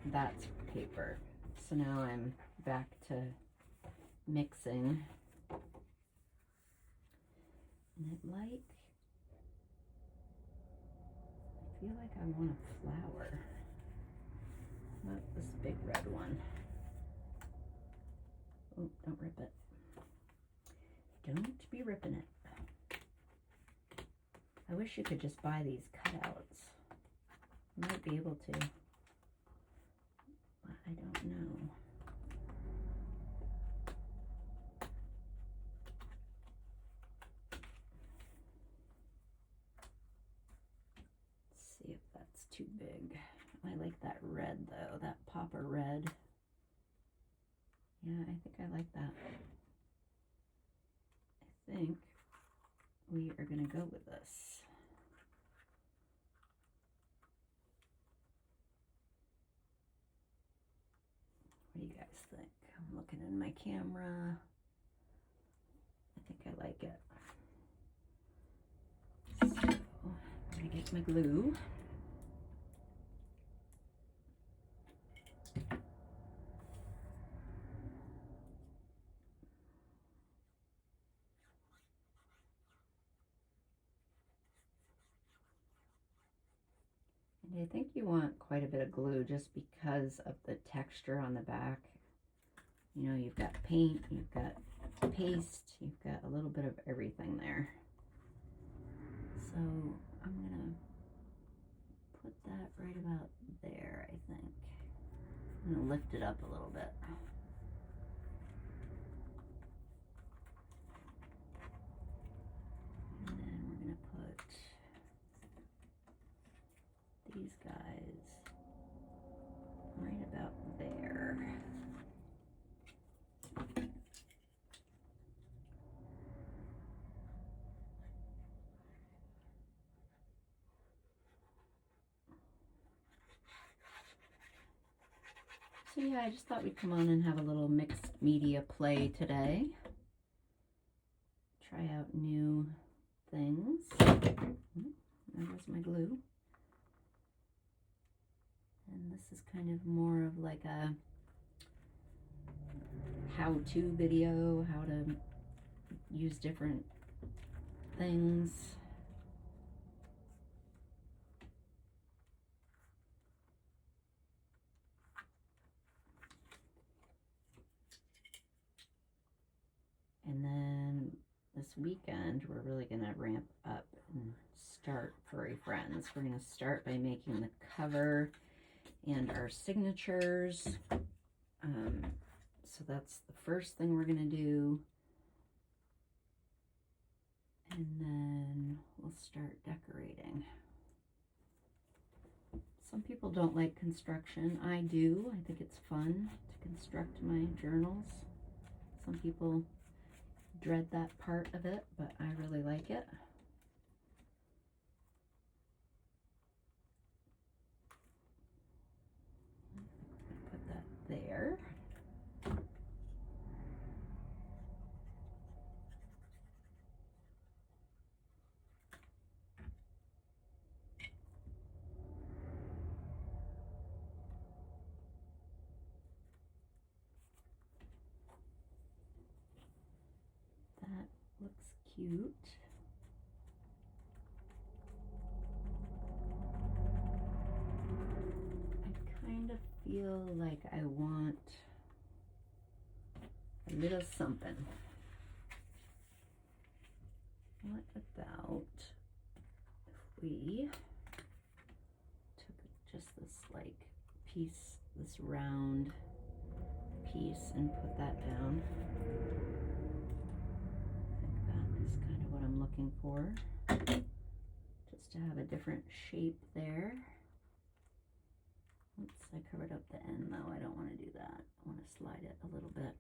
that's paper. So now I'm back to mixing. And I feel like I want a flower. How about this big red one? Oh, don't rip it. Don't be ripping it. I wish you could just buy these cutouts. You might be able to, but I don't know. Let's see if that's too big. I like that red though, that popper red. Yeah, I think I like that. I think we are going to go with this. What do you guys think? I'm looking in my camera. I think I like it. So, I'm going to get my glue. And I think you want quite a bit of glue just because of the texture on the back. You know, you've got paint, you've got paste, you've got a little bit of everything there. So I'm gonna put that right about there, I think. I'm gonna lift it up a little bit. And then we're gonna put these guys right about there. So yeah, I just thought we'd come on and have a little mixed media play today. Try out new things. There goes my glue. And this is kind of more of like a how-to video, how to use different things. And then this weekend, we're really going to ramp up and start Furry Friends. We're going to start by making the cover and our signatures. So that's the first thing we're going to do. And then we'll start decorating. Some people don't like construction. I do. I think it's fun to construct my journals. Some people dread that part of it, but I really like it. Put that there. That looks cute. I kind of feel like I want a little something. What about if we took just this like piece, this round piece, and put that down? I think that is kind of what I'm looking for. Just to have a different shape there. Oops, I covered up the end though. I don't want to do that. I want to slide it a little bit.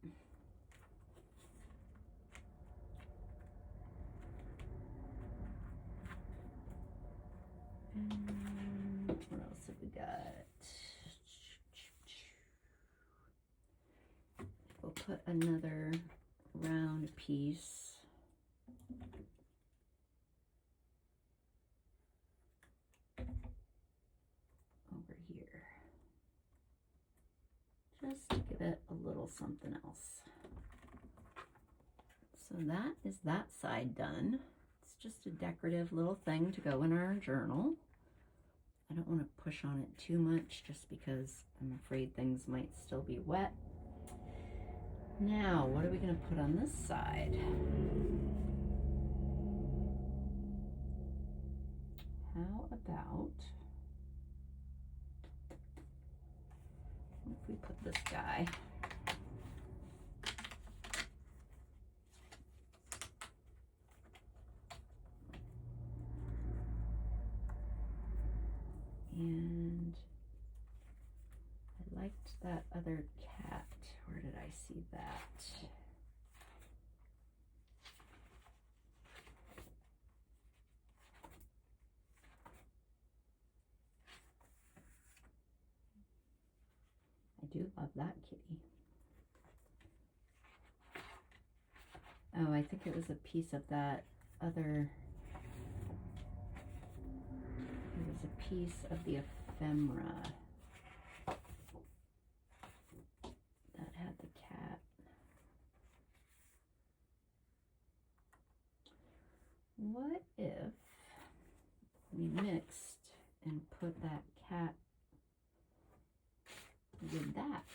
And what else have we got? We'll put another round piece over here, just to give it a little something else. So that is that side done. It's just a decorative little thing to go in our journal. I don't want to push on it too much just because I'm afraid things might still be wet. Now, what are we going to put on this side? How about if we put this guy? And that other cat? Where did I see that? I do love that kitty. Oh, I think it was a piece of that other, it was a piece of the ephemera that had the cat. What if we mixed and put that cat with that?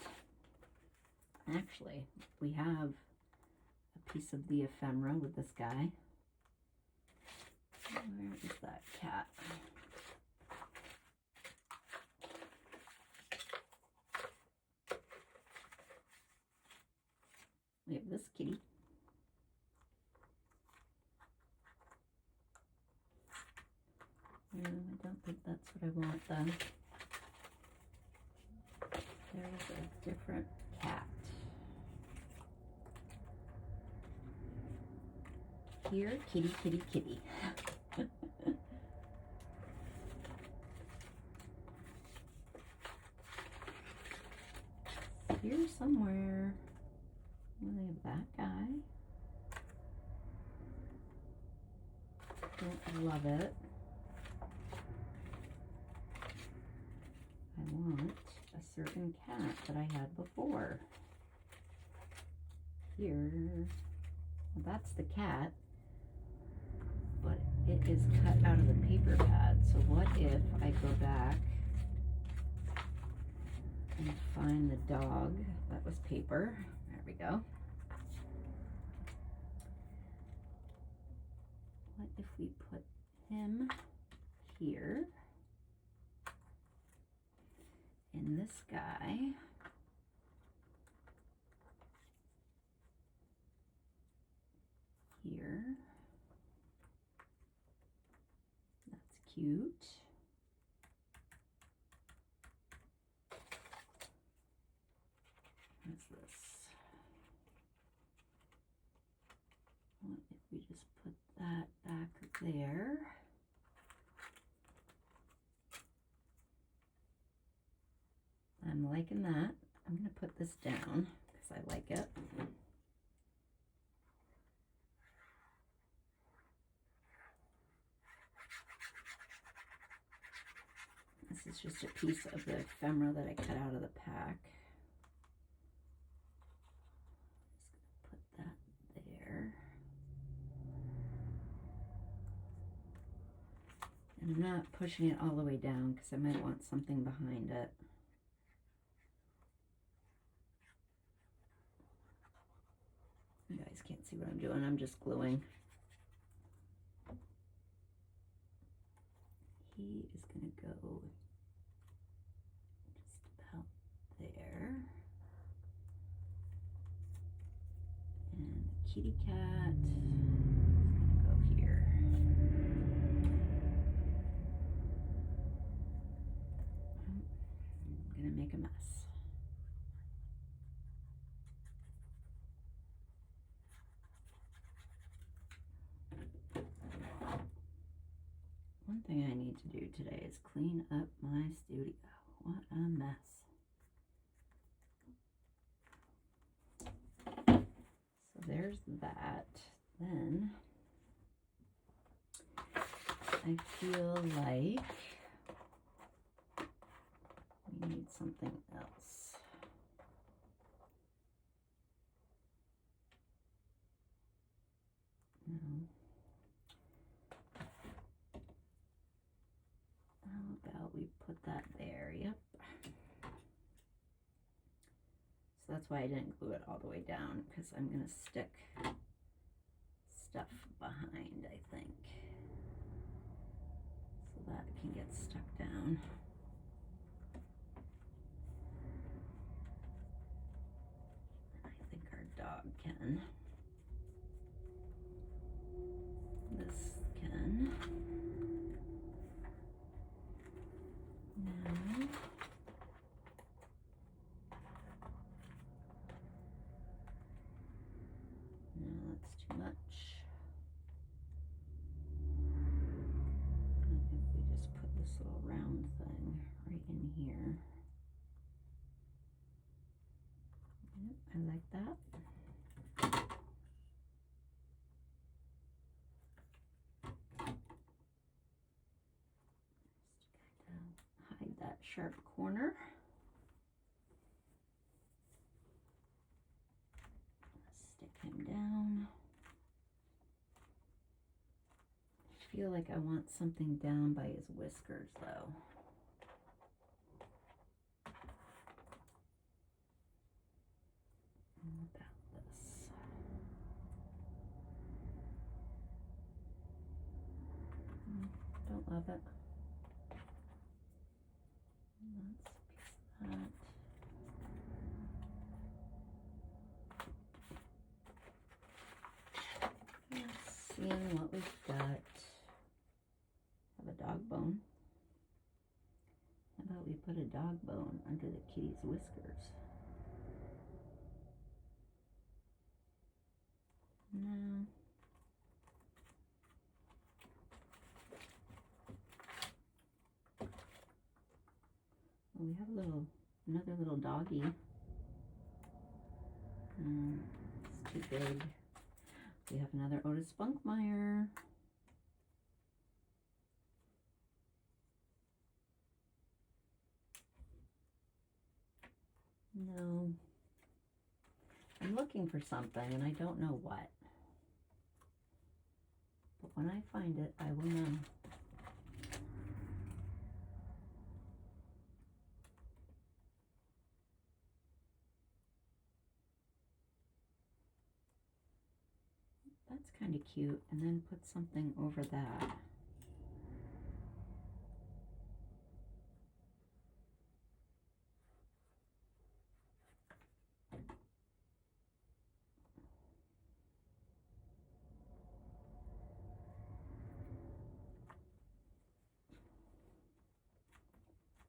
Actually, we have a piece of the ephemera with this guy. Where is that cat? We have this kitty. No, I don't think that's what I want though. There's a different cat. Here, kitty, kitty, kitty. Here somewhere. We have that guy. Don't love it. I want a certain cat that I had before. Here, well, that's the cat, but it is cut out of the paper pad. So what if I go back and find the dog that was paper? There we go. What if we put him here? And this guy here. That's cute. What's this? What if we just put that back there? I'm liking that. I'm going to put this down because I like it. This is just a piece of the ephemera that I cut out of the pack. Just going to put that there. And I'm not pushing it all the way down because I might want something behind it. You guys can't see what I'm doing. I'm just gluing. He is going to go just about there. And the kitty cat is going to go here. I'm going to make a mess. One thing I need to do today is clean up my studio. What a mess. So there's that. Then I feel like we need something else. No. How about we put that there? Yep. So that's why I didn't glue it all the way down, because I'm going to stick stuff behind, I think, so that it can get stuck down. I think our dog can. This can. Now, here. Yep, I like that. Just kind of hide that sharp corner. Stick him down. I feel like I want something down by his whiskers though. About this. Don't love it. That's a piece of that. Seeing what we've got. Have a dog bone. How about we put a dog bone under the kitty's whiskers? No. Well, we have another little doggy. It's too big. We have another Otis Spunkmeyer. No. I'm looking for something and I don't know what. But when I find it, I will know. That's kind of cute. And then put something over that.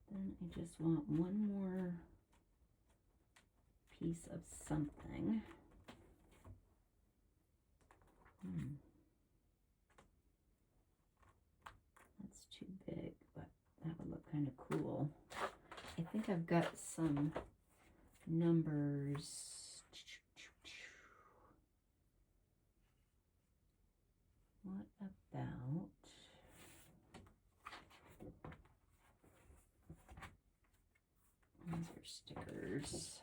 Then I just want one more piece of something. That's too big, but that would look kind of cool. I think I've got some numbers. What about these are stickers.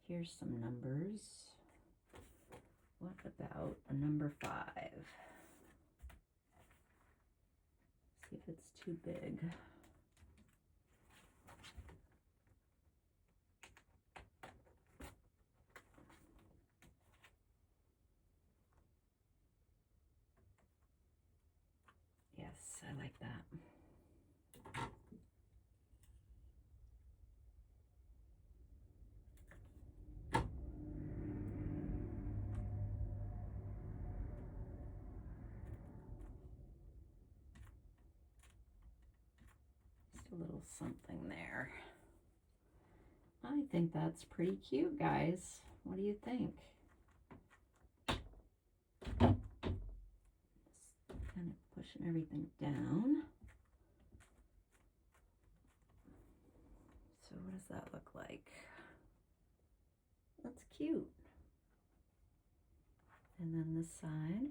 Here's some numbers. What about a number 5? See if it's too big. Yes, I like that. Just a little something there. I think that's pretty cute, guys. What do you think? Just kind of pushing everything down. So what does that look like? That's cute. And then this side.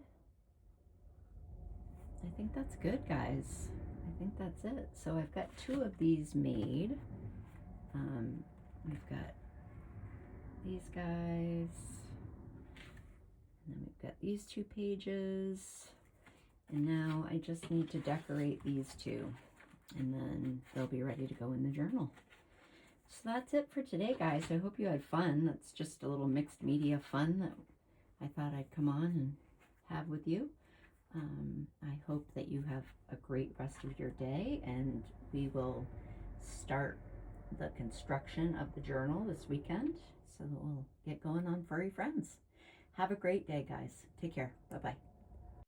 I think that's good, guys. I think that's it. So I've got 2 of these made. We've got these guys. And then we've got these 2 pages. And now I just need to decorate these 2. And then they'll be ready to go in the journal. So that's it for today, guys. I hope you had fun. That's just a little mixed media fun that I thought I'd come on and have with you. I hope that you have a great rest of your day, and we will start the construction of the journal this weekend, so that we'll get going on Furry Friends. Have a great day, guys. Take care. Bye-bye.